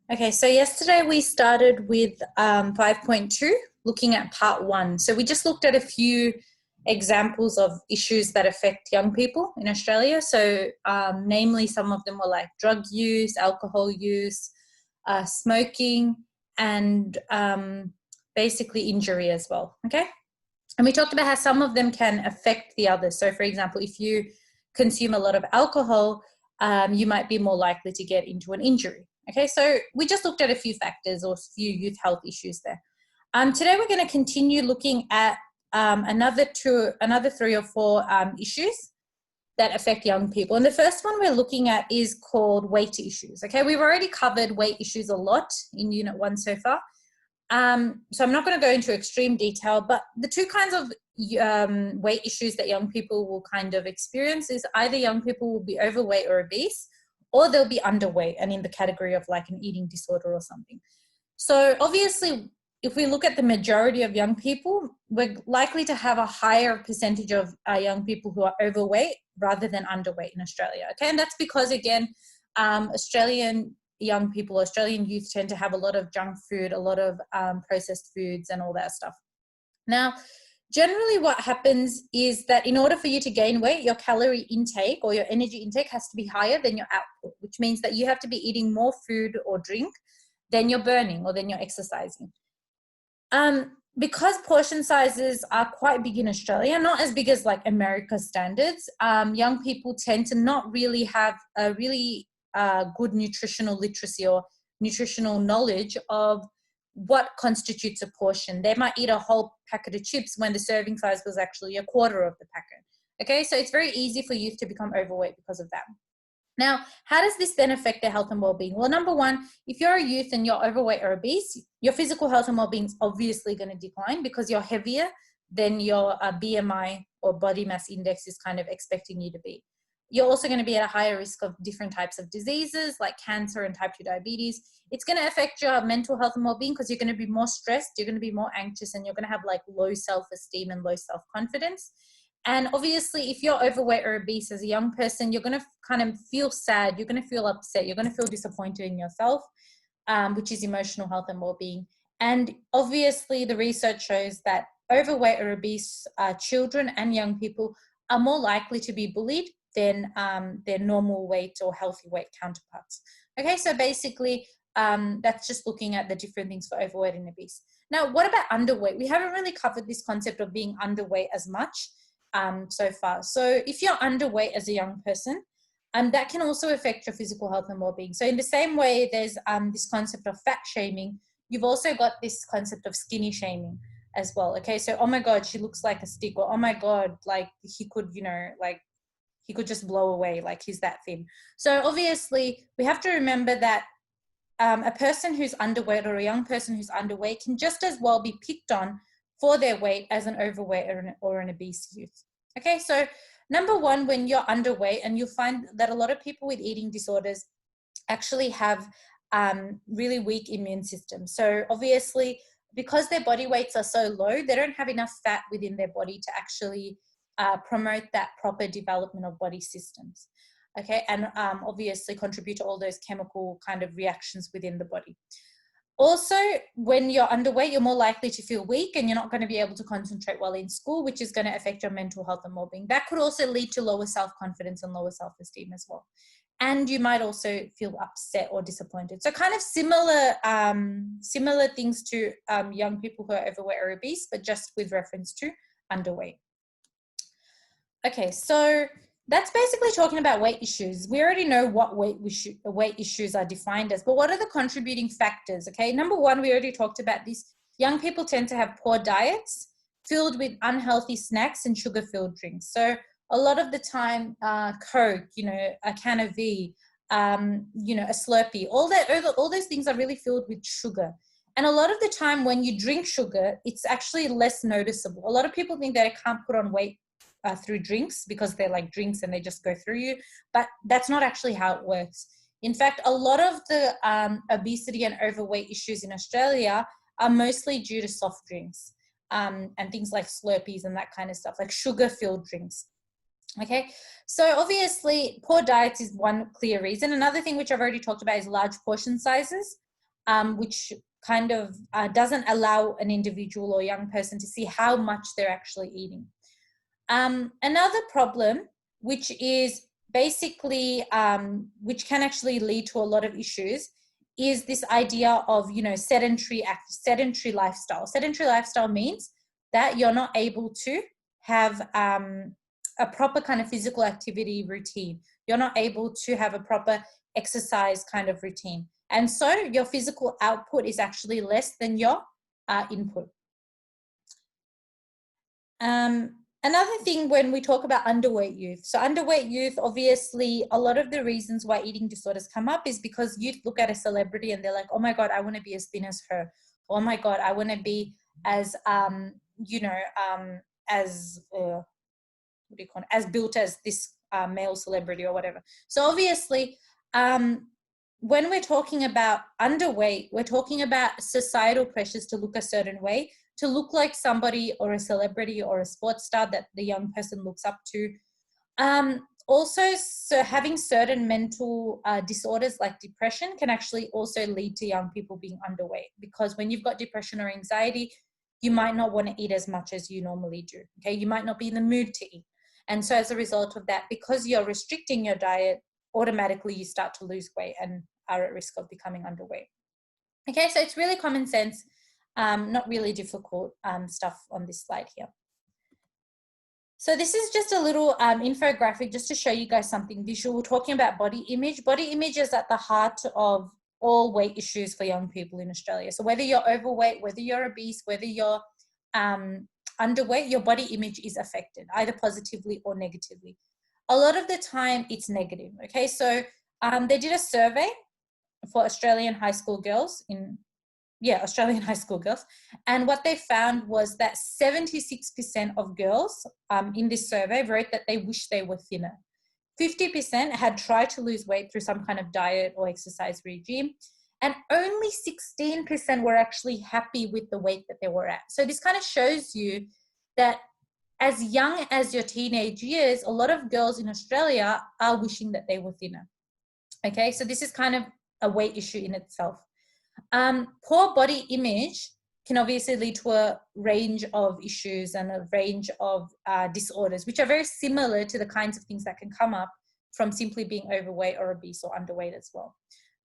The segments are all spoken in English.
Okay, so yesterday we started with 5.2, looking at part one. So we just looked at a few examples of issues that affect young people in Australia. So namely, some of them were like drug use, alcohol use, smoking, and basically injury as well, okay? And we talked about how some of them can affect the others. So for example, if you consume a lot of alcohol, you might be more likely to get into an injury. Okay, so we just looked at a few factors or a few youth health issues there. Today we're going to continue looking at another three or four issues that affect young people. And the first one we're looking at is called weight issues. Okay, we've already covered weight issues a lot in Unit 1 so far. So I'm not going to go into extreme detail, but the two kinds of weight issues that young people will kind of experience is either young people will be overweight or obese, or they'll be underweight and in the category of like an eating disorder or something. So obviously, if we look at the majority of young people, we're likely to have a higher percentage of young people who are overweight rather than underweight in Australia. Okay, and that's because, again, Australian young people, Australian youth tend to have a lot of junk food, a lot of processed foods and all that stuff. Now, generally what happens is that in order for you to gain weight, your calorie intake or your energy intake has to be higher than your output, which means that you have to be eating more food or drink than you're burning or than you're exercising. Because portion sizes are quite big in Australia, not as big as like America's standards, young people tend to not really have a really good nutritional literacy or nutritional knowledge of what constitutes a portion. They might eat a whole packet of chips when the serving size was actually a quarter of the packet. Okay, so it's very easy for youth to become overweight because of that. Now, how does this then affect their health and well-being? Well, number one, if you're a youth and you're overweight or obese, your physical health and well-being is obviously going to decline because you're heavier than your BMI or body mass index is kind of expecting you to be. You're also going to be at a higher risk of different types of diseases like cancer and type 2 diabetes. It's going to affect your mental health and well-being because you're going to be more stressed, you're going to be more anxious, and you're going to have like low self-esteem and low self-confidence. And obviously, if you're overweight or obese as a young person, you're going to kind of feel sad, you're going to feel upset, you're going to feel disappointed in yourself, which is emotional health and well-being. And obviously, the research shows that overweight or obese children and young people are more likely to be bullied than their normal weight or healthy weight counterparts. Okay, so basically, that's just looking at the different things for overweight and obese. Now, what about underweight? We haven't really covered this concept of being underweight as much so far. So if you're underweight as a young person, that can also affect your physical health and well-being. So in the same way there's this concept of fat shaming, you've also got this concept of skinny shaming as well. Okay, so oh my God, she looks like a stick, or oh my God, like he could, like he could just blow away, like he's that thin. So obviously we have to remember that a person who's underweight or a young person who's underweight can just as well be picked on for their weight as an overweight or an obese youth. Okay, so number one, when you're underweight, and you'll find that a lot of people with eating disorders actually have really weak immune systems. So obviously, because their body weights are so low, they don't have enough fat within their body to actually promote that proper development of body systems. Okay, and obviously contribute to all those chemical kind of reactions within the body. Also, when you're underweight, you're more likely to feel weak and you're not going to be able to concentrate well in school, which is going to affect your mental health and well-being. That could also lead to lower self-confidence and lower self-esteem as well. And you might also feel upset or disappointed. So kind of similar things to young people who are overweight or obese, but just with reference to underweight. Okay, so that's basically talking about weight issues. We already know what weight issues are defined as, but what are the contributing factors? Okay, number one, we already talked about this. Young people tend to have poor diets filled with unhealthy snacks and sugar-filled drinks. So a lot of the time, Coke, a can of V, a Slurpee, all those things are really filled with sugar. And a lot of the time when you drink sugar, it's actually less noticeable. A lot of people think that it can't put on weight through drinks because they're like drinks and they just go through you, but that's not actually how it works. In fact, a lot of the obesity and overweight issues in Australia are mostly due to soft drinks and things like Slurpees and that kind of stuff, like sugar-filled drinks. Okay, so obviously poor diets is one clear reason. Another thing which I've already talked about is large portion sizes. which kind of doesn't allow an individual or young person to see how much they're actually eating. Another problem, which is basically, which can actually lead to a lot of issues, is this idea of, sedentary lifestyle. Sedentary lifestyle means that you're not able to have a proper kind of physical activity routine. You're not able to have a proper exercise kind of routine. And so your physical output is actually less than your input. Another thing when we talk about underweight youth. So underweight youth, obviously, a lot of the reasons why eating disorders come up is because youth look at a celebrity and they're like, oh my God, I want to be as thin as her. Oh my God, I want to be as, as built as this male celebrity or whatever. So obviously, when we're talking about underweight, we're talking about societal pressures to look a certain way, to look like somebody or a celebrity or a sports star that the young person looks up to. Also, so having certain mental disorders like depression can actually also lead to young people being underweight, because when you've got depression or anxiety, you might not want to eat as much as you normally do. Okay, you might not be in the mood to eat. And so as a result of that, because you're restricting your diet, automatically you start to lose weight and are at risk of becoming underweight. Okay, so it's really common sense, not really difficult stuff on this slide here. So this is just a little infographic just to show you guys something visual, talking about body image. Body image is at the heart of all weight issues for young people in Australia. So whether you're overweight, whether you're obese, whether you're underweight, your body image is affected, either positively or negatively. A lot of the time it's negative, okay? So they did a survey for Australian high school girls Australian high school girls. And what they found was that 76% of girls in this survey wrote that they wish they were thinner. 50% had tried to lose weight through some kind of diet or exercise regime. And only 16% were actually happy with the weight that they were at. So this kind of shows you that as young as your teenage years, a lot of girls in Australia are wishing that they were thinner. Okay, so this is kind of a weight issue in itself. Poor body image can obviously lead to a range of issues and a range of disorders, which are very similar to the kinds of things that can come up from simply being overweight or obese or underweight as well.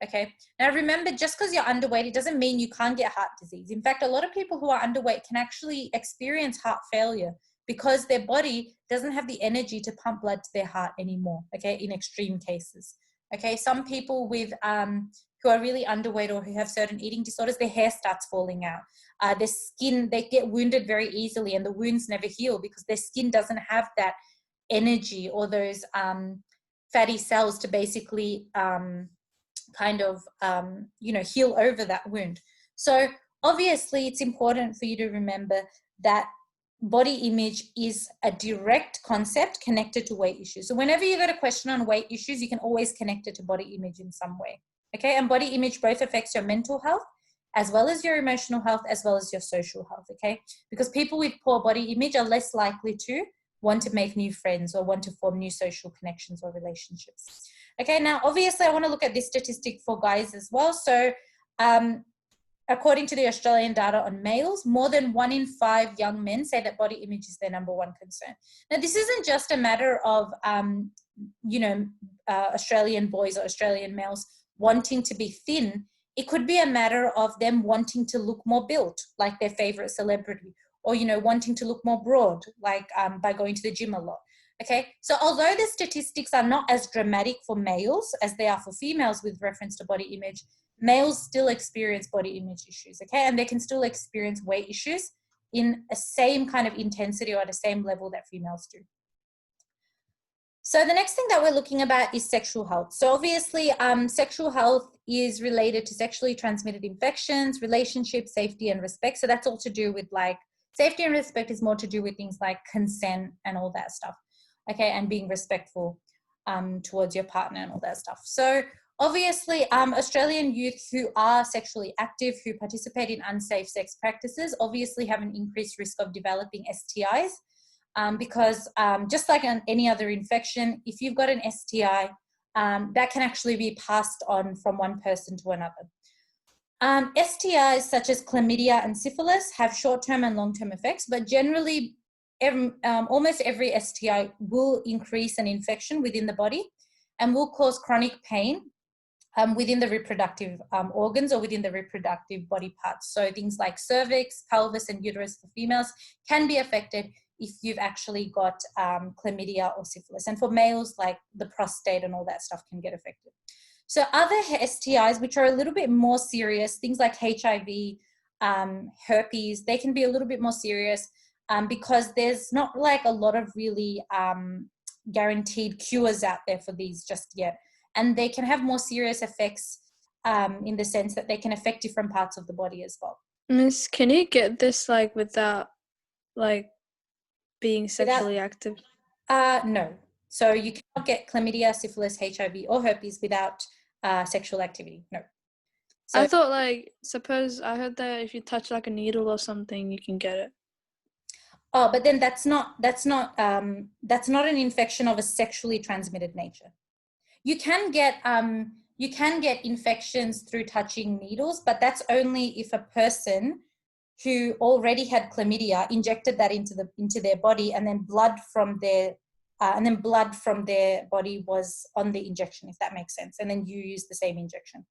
Okay, now remember, just because you're underweight, it doesn't mean you can't get heart disease. In fact, a lot of people who are underweight can actually experience heart failure because their body doesn't have the energy to pump blood to their heart anymore, okay, in extreme cases. Okay, some people with who are really underweight or who have certain eating disorders, their hair starts falling out. Their skin, they get wounded very easily and the wounds never heal because their skin doesn't have that energy or those fatty cells to basically heal over that wound. So obviously it's important for you to remember that body image is a direct concept connected to weight issues. So whenever you got a question on weight issues, you can always connect it to body image in some way. Okay, and body image both affects your mental health as well as your emotional health as well as your social health, okay? Because people with poor body image are less likely to want to make new friends or want to form new social connections or relationships. Okay, now obviously I want to look at this statistic for guys as well. So according to the Australian data on males, more than 1 in 5 young men say that body image is their number one concern. Now, this isn't just a matter of, Australian boys or Australian males wanting to be thin. It could be a matter of them wanting to look more built, like their favorite celebrity, or, wanting to look more broad, like by going to the gym a lot. Okay, so although the statistics are not as dramatic for males as they are for females with reference to body image, males still experience body image issues, okay? And they can still experience weight issues in a same kind of intensity or at the same level that females do. So the next thing that we're looking about is sexual health. So obviously, sexual health is related to sexually transmitted infections, relationships, safety, and respect. So that's all to do with like safety and respect is more to do with things like consent and all that stuff, okay? And being respectful towards your partner and all that stuff. So obviously, Australian youth who are sexually active, who participate in unsafe sex practices, obviously have an increased risk of developing STIs because just like any other infection, if you've got an STI, that can actually be passed on from one person to another. STIs such as chlamydia and syphilis have short-term and long-term effects, but generally almost every STI will increase an infection within the body and will cause chronic pain within the reproductive organs or within the reproductive body parts. So things like cervix, pelvis, and uterus for females can be affected if you've actually got chlamydia or syphilis. And for males, like the prostate and all that stuff can get affected. So other STIs, which are a little bit more serious, things like HIV, herpes, they can be a little bit more serious because there's not like a lot of really guaranteed cures out there for these just yet. And they can have more serious effects in the sense that they can affect different parts of the body as well. Miss, can you get this like without like being sexually active? No. So you cannot get chlamydia, syphilis, HIV, or herpes without sexual activity. No. So, I thought like, suppose I heard that if you touch like a needle or something, you can get it. Oh, but then that's not an infection of a sexually transmitted nature. You can get infections through touching needles, but that's only if a person who already had chlamydia injected that into their body, and then blood from their body was on the injection, if that makes sense, and then you use the same injection.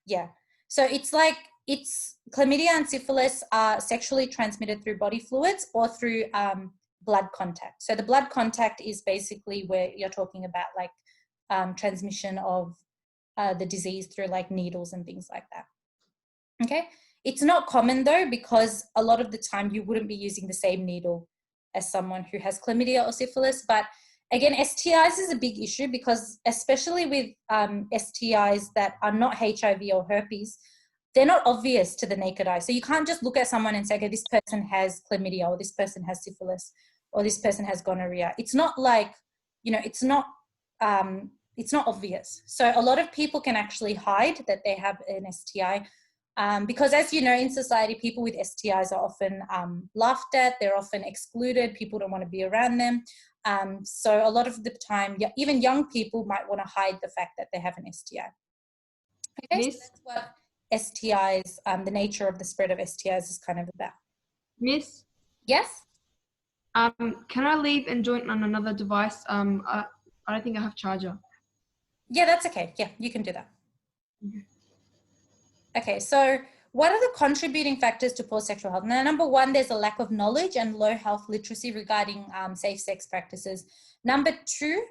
Yeah. So it's chlamydia and syphilis are sexually transmitted through body fluids or through blood contact. So the blood contact is basically where you're talking about like transmission of the disease through like needles and things like that. Okay. It's not common though, because a lot of the time you wouldn't be using the same needle as someone who has chlamydia or syphilis. But again, STIs is a big issue because especially with STIs that are not HIV or herpes, they're not obvious to the naked eye. So you can't just look at someone and say, okay, this person has chlamydia or this person has syphilis or this person has gonorrhea. It's not like, it's not obvious. So a lot of people can actually hide that they have an STI because, as you know, in society, people with STIs are often laughed at. They're often excluded. People don't want to be around them. So a lot of the time, even young people might want to hide the fact that they have an STI. Okay, so that's what STIs, the nature of the spread of STIs is kind of about. Miss? Yes? Can I leave and join on another device? I don't think I have charger. Yeah, that's okay. Yeah, you can do that. Okay, so what are the contributing factors to poor sexual health? Now, number one, there's a lack of knowledge and low health literacy regarding safe sex practices. Number two,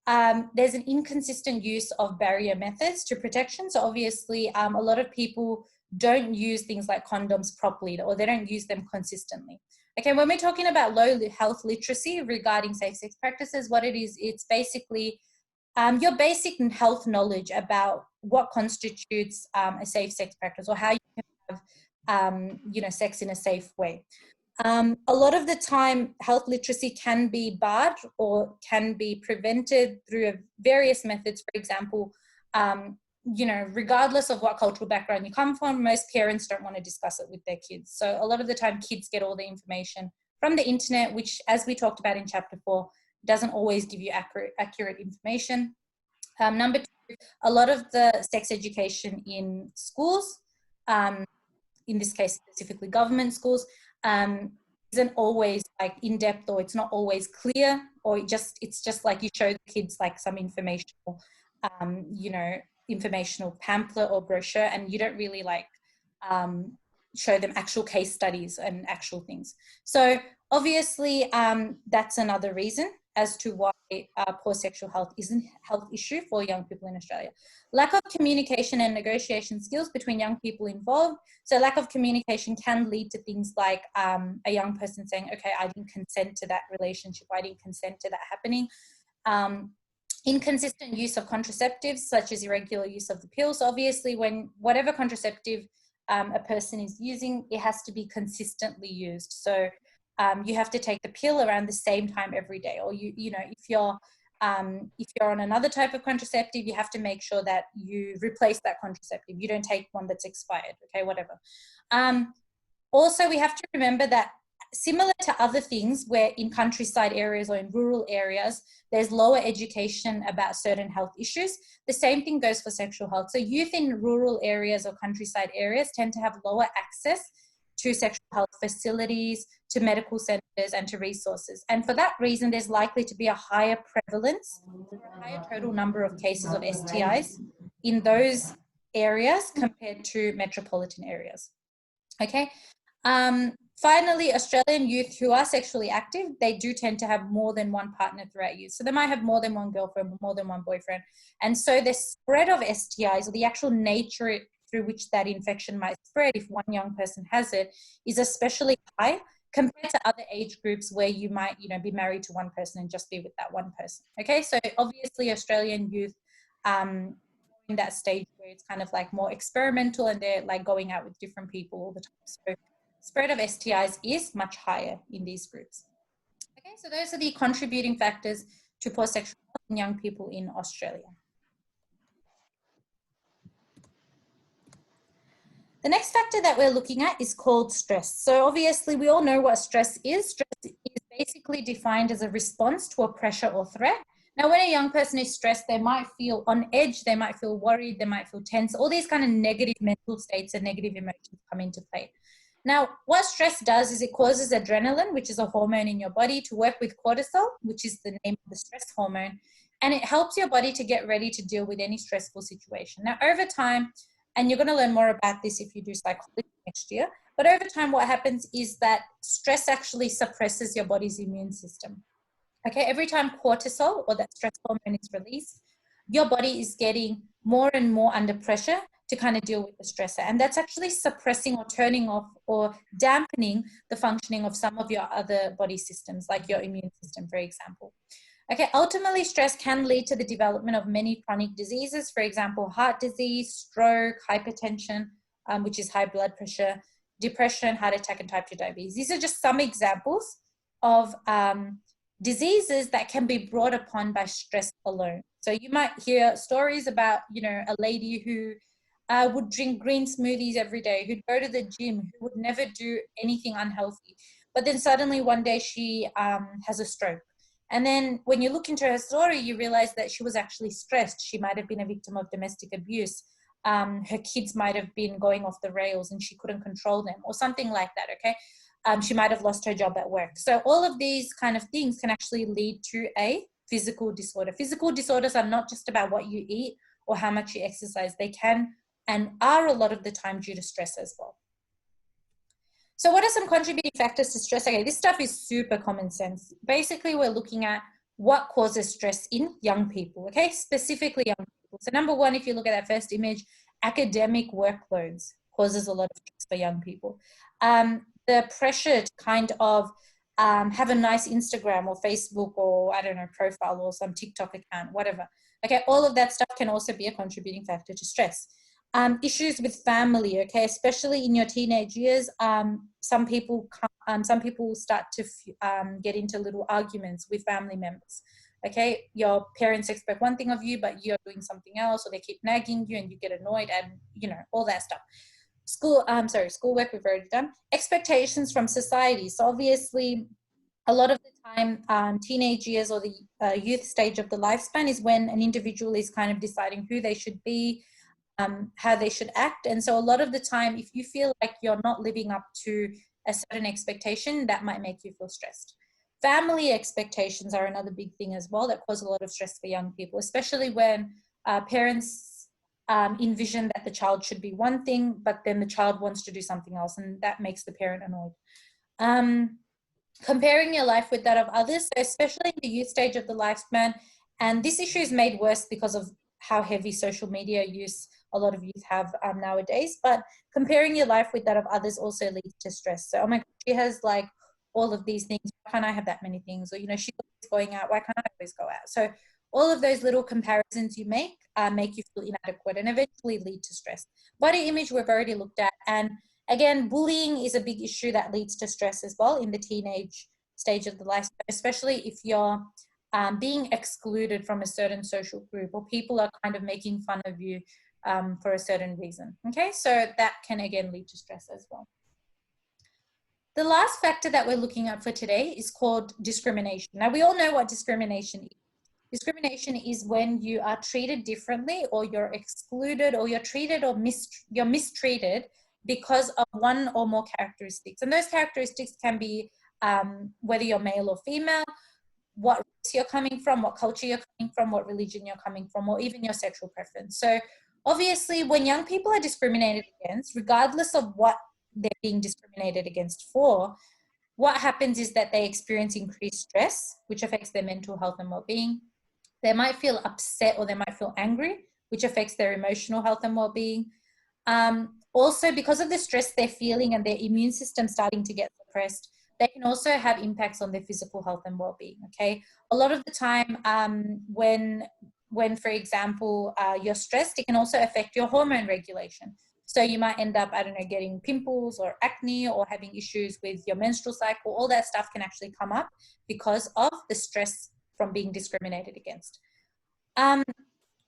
there's an inconsistent use of barrier methods to protection. So obviously, a lot of people don't use things like condoms properly, or they don't use them consistently. Okay, when we're talking about low health literacy regarding safe sex practices, what it is, it's basically your basic health knowledge about what constitutes a safe sex practice or how you can have, sex in a safe way. A lot of the time, health literacy can be barred or can be prevented through various methods. For example, regardless of what cultural background you come from, most parents don't want to discuss it with their kids. So a lot of the time, kids get all the information from the internet, which, as we talked about in chapter 4, doesn't always give you accurate information. Number two, a lot of the sex education in schools, in this case specifically government schools, isn't always like in-depth, or it's not always clear, or it's just like you show the kids like some informational pamphlet or brochure, and you don't really like show them actual case studies and actual things. So obviously that's another reason as to why poor sexual health isn't a health issue for young people in Australia. Lack of communication and negotiation skills between young people involved. So lack of communication can lead to things like a young person saying, okay, I didn't consent to that relationship, I didn't consent to that happening. Inconsistent use of contraceptives, such as irregular use of the pill. So obviously whatever contraceptive a person is using, it has to be consistently used. So you have to take the pill around the same time every day, or if you're on another type of contraceptive, you have to make sure that you replace that contraceptive. You don't take one that's expired, okay, whatever. Also, we have to remember that similar to other things where in countryside areas or in rural areas, there's lower education about certain health issues. The same thing goes for sexual health. So youth in rural areas or countryside areas tend to have lower access to sexual health facilities, to medical centers, and to resources. And for that reason, there's likely to be a higher prevalence, a higher total number of cases of STIs in those areas compared to metropolitan areas. Okay. Finally, Australian youth who are sexually active, they do tend to have more than one partner throughout youth. So they might have more than one girlfriend, more than one boyfriend. And so the spread of STIs, or the actual nature through which that infection might spread if one young person has it, is especially high compared to other age groups where you might, be married to one person and just be with that one person. Okay, so obviously Australian youth in that stage where it's kind of like more experimental and they're like going out with different people all the time. So spread of STIs is much higher in these groups. Okay, so those are the contributing factors to poor sexual health in young people in Australia. The next factor that we're looking at is called stress. So obviously we all know what stress is. Stress is basically defined as a response to a pressure or threat. Now, when a young person is stressed, they might feel on edge, they might feel worried, they might feel tense. All these kind of negative mental states and negative emotions come into play. Now, what stress does is it causes adrenaline, which is a hormone in your body, to work with cortisol, which is the name of the stress hormone, and it helps your body to get ready to deal with any stressful situation. Now, over time, and you're going to learn more about this if you do psychology next year, but over time, what happens is that stress actually suppresses your body's immune system. Okay, every time cortisol or that stress hormone is released, your body is getting more and more under pressure to kind of deal with the stressor. And that's actually suppressing or turning off or dampening the functioning of some of your other body systems, like your immune system, for example. Okay, ultimately, stress can lead to the development of many chronic diseases, for example, heart disease, stroke, hypertension, which is high blood pressure, depression, heart attack, and type 2 diabetes. These are just some examples of diseases that can be brought upon by stress alone. So you might hear stories about, a lady who would drink green smoothies every day, who'd go to the gym, who would never do anything unhealthy. But then suddenly one day she has a stroke. And then when you look into her story, you realize that she was actually stressed. She might have been a victim of domestic abuse. Her kids might have been going off the rails and she couldn't control them or something like that, okay? She might have lost her job at work. So all of these kind of things can actually lead to a physical disorder. Physical disorders are not just about what you eat or how much you exercise. They can and are a lot of the time due to stress as well. So what are some contributing factors to stress? Okay, this stuff is super common sense. Basically, we're looking at what causes stress in young people, okay? Specifically young people. So number one, if you look at that first image, academic workloads causes a lot of stress for young people. The pressure to kind of have a nice Instagram or Facebook or, I don't know, profile or some TikTok account, whatever. Okay, all of that stuff can also be a contributing factor to stress. Issues with family, okay, especially in your teenage years, some people start to get into little arguments with family members. Okay, your parents expect one thing of you, but you're doing something else, or they keep nagging you and you get annoyed, and all that stuff. Schoolwork we've already done. Expectations from society. So obviously, a lot of the time, teenage years or the youth stage of the lifespan is when an individual is kind of deciding who they should be, how they should act. And so a lot of the time, if you feel like you're not living up to a certain expectation, that might make you feel stressed. Family expectations are another big thing as well that cause a lot of stress for young people, especially when parents envision that the child should be one thing, but then the child wants to do something else, and that makes the parent annoyed. Comparing your life with that of others, so especially in the youth stage of the lifespan, and this issue is made worse because of how heavy social media use a lot of youth have nowadays, but comparing your life with that of others also leads to stress. So, oh my God, she has like all of these things, why can't I have that many things? Or, she's always going out, why can't I always go out? So all of those little comparisons you make you feel inadequate and eventually lead to stress. Body image we've already looked at, and again, bullying is a big issue that leads to stress as well in the teenage stage of the life, especially if you're being excluded from a certain social group, or people are kind of making fun of you for a certain reason. Okay, so that can again lead to stress as well. The last factor that we're looking at for today is called discrimination. Now, we all know what discrimination is. Discrimination is when you are treated differently, or you're excluded, or you're treated or you're mistreated because of one or more characteristics. And those characteristics can be whether you're male or female, what race you're coming from, what culture you're coming from, what religion you're coming from, or even your sexual preference. So obviously, when young people are discriminated against, regardless of what they're being discriminated against for, what happens is that they experience increased stress, which affects their mental health and well-being. They might feel upset, or they might feel angry, which affects their emotional health and well-being. Also, because of the stress they're feeling and their immune system starting to get suppressed, they can also have impacts on their physical health and well-being, okay? A lot of the time, when for example, you're stressed, it can also affect your hormone regulation. So you might end up, I don't know, getting pimples or acne, or having issues with your menstrual cycle. All that stuff can actually come up because of the stress from being discriminated against.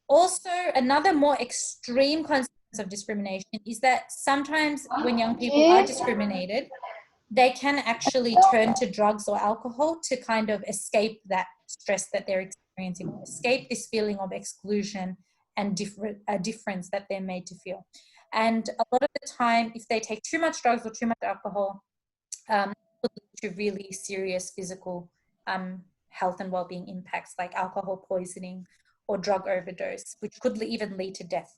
Also, another more extreme consequence of discrimination is that sometimes when young people are discriminated, they can actually turn to drugs or alcohol to kind of escape that stress that they're experiencing, or escape this feeling of exclusion and difference that they're made to feel. And a lot of the time, if they take too much drugs or too much alcohol, it could lead to really serious physical health and well-being impacts, like alcohol poisoning or drug overdose, which could even lead to death.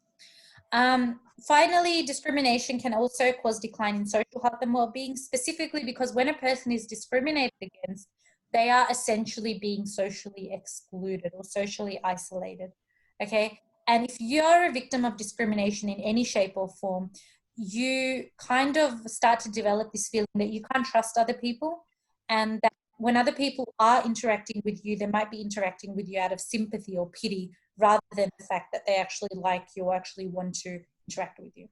Finally, discrimination can also cause decline in social health and well-being, specifically because when a person is discriminated against, they are essentially being socially excluded or socially isolated, okay? And if you're a victim of discrimination in any shape or form, you kind of start to develop this feeling that you can't trust other people, and that when other people are interacting with you, they might be interacting with you out of sympathy or pity, rather than the fact that they actually like you or actually want to interact with you.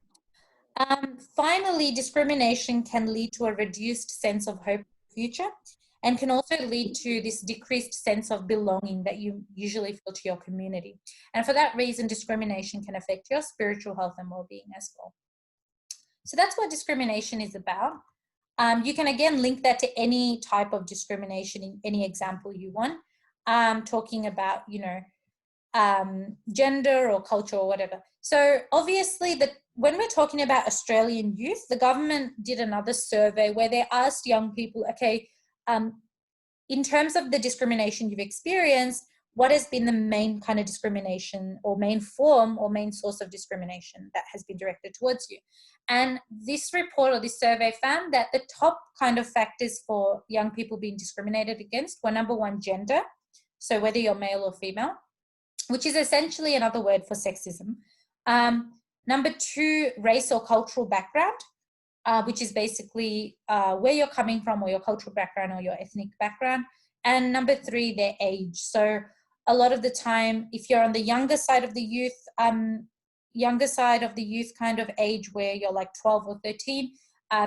Finally, discrimination can lead to a reduced sense of hope for the future, and can also lead to this decreased sense of belonging that you usually feel to your community. And for that reason, discrimination can affect your spiritual health and well-being as well. So that's what discrimination is about. You can again link that to any type of discrimination in any example you want, talking about, you know, gender or culture or whatever. So obviously, when we're talking about Australian youth, the government did another survey where they asked young people, okay, in terms of the discrimination you've experienced, what has been the main kind of discrimination, or main form or main source of discrimination that has been directed towards you? And this report, or this survey, found that the top kind of factors for young people being discriminated against were, number one, gender. So whether you're male or female, which is essentially another word for sexism. Number two, race or cultural background, which is basically where you're coming from, or your cultural background or your ethnic background. And number three, their age. So a lot of the time, if you're on the younger side of the youth kind of age, where you're like 12 or 13,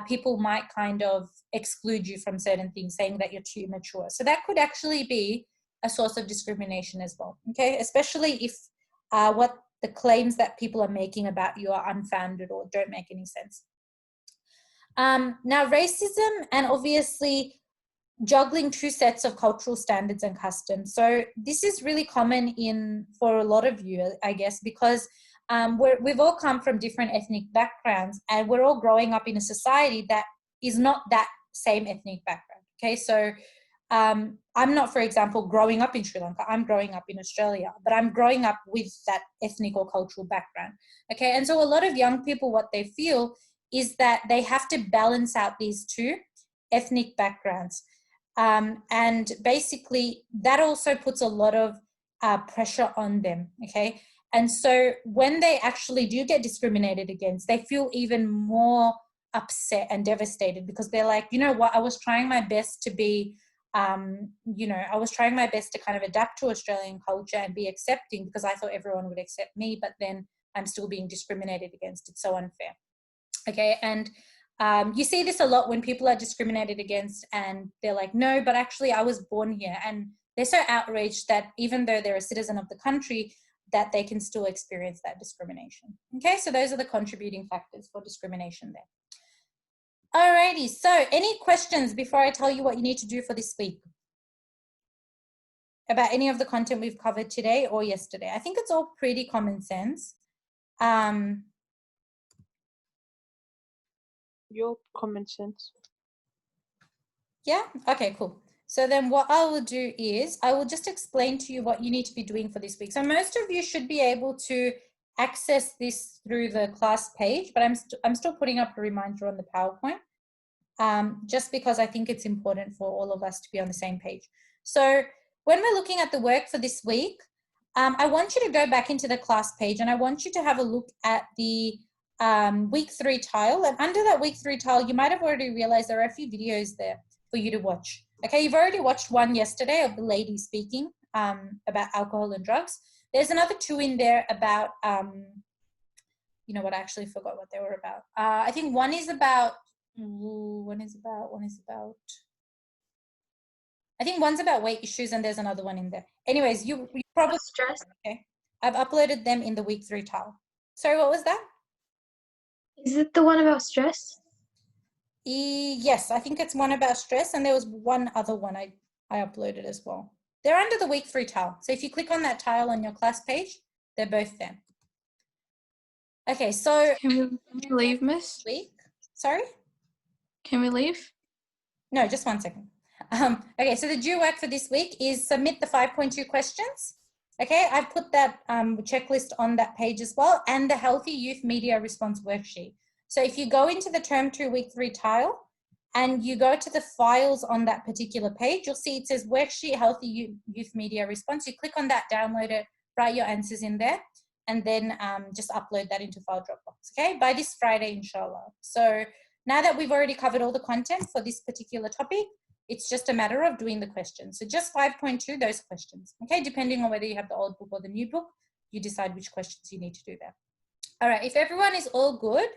people might kind of exclude you from certain things, saying that you're too mature. So that could actually be a source of discrimination as well, okay? Especially if what the claims that people are making about you are unfounded or don't make any sense. Now, racism and obviously juggling two sets of cultural standards and customs. So this is really common for a lot of you, I guess, because we've all come from different ethnic backgrounds, and we're all growing up in a society that is not that same ethnic background, okay? So I'm not, for example, growing up in Sri Lanka. I'm growing up in Australia, but I'm growing up with that ethnic or cultural background, okay? And so a lot of young people, what they feel is that they have to balance out these two ethnic backgrounds. And basically, that also puts a lot of pressure on them, okay? And so when they actually do get discriminated against, they feel even more upset and devastated, because they're like, you know what, I was trying my best to be, I was trying my best to kind of adapt to Australian culture and be accepting, because I thought everyone would accept me, but then I'm still being discriminated against. It's so unfair, okay? And you see this a lot when people are discriminated against and they're like, no, but actually I was born here. And they're so outraged that even though they're a citizen of the country, that they can still experience that discrimination. Okay, so those are the contributing factors for discrimination there. Alrighty, so any questions before I tell you what you need to do for this week? About any of the content we've covered today or yesterday? I think it's all pretty common sense. Your common sense. Yeah, okay, cool. So then what I will do is I will just explain to you what you need to be doing for this week. So most of you should be able to access this through the class page, but I'm still putting up a reminder on the PowerPoint, just because I think it's important for all of us to be on the same page. So when we're looking at the work for this week, I want you to go back into the class page and I want you to have a look at the week 3 tile. And under that week 3 tile, you might have already realized there are a few videos there for you to watch. Okay, you've already watched one yesterday of the lady speaking about alcohol and drugs. There's another 2 in there about, you know what, I actually forgot what they were about. I think one is about, I think one's about weight issues and there's another one in there. Anyways, you probably, Stress. okay, I've uploaded them in the week 3 tile. Sorry, what was that? Is it the one about stress? Yes, I think it's one about stress and there was one other one I uploaded as well. They're under the week 3 tile. So if you click on that tile on your class page, they're both there. Okay, so Can we leave, miss? week, sorry? Can we leave? No, just 1 second. Okay, so the due work for this week is submit the 5.2 questions. Okay, I've put that checklist on that page as well, and the Healthy Youth Media Response Worksheet. So if you go into the Term 2 Week 3 tile and you go to the files on that particular page, you'll see it says Worksheet Healthy Youth Media Response. You click on that, download it, write your answers in there, and then just upload that into File Dropbox, okay, by this Friday, inshallah. So now that we've already covered all the content for this particular topic, it's just a matter of doing the questions. So just 5.2, those questions, okay? Depending on whether you have the old book or the new book, you decide which questions you need to do there. All right, if everyone is all good,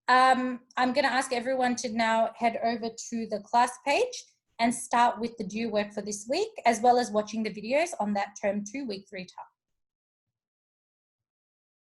I'm gonna ask everyone to now head over to the class page and start with the due work for this week, as well as watching the videos on that Term 2 Week 3 tile.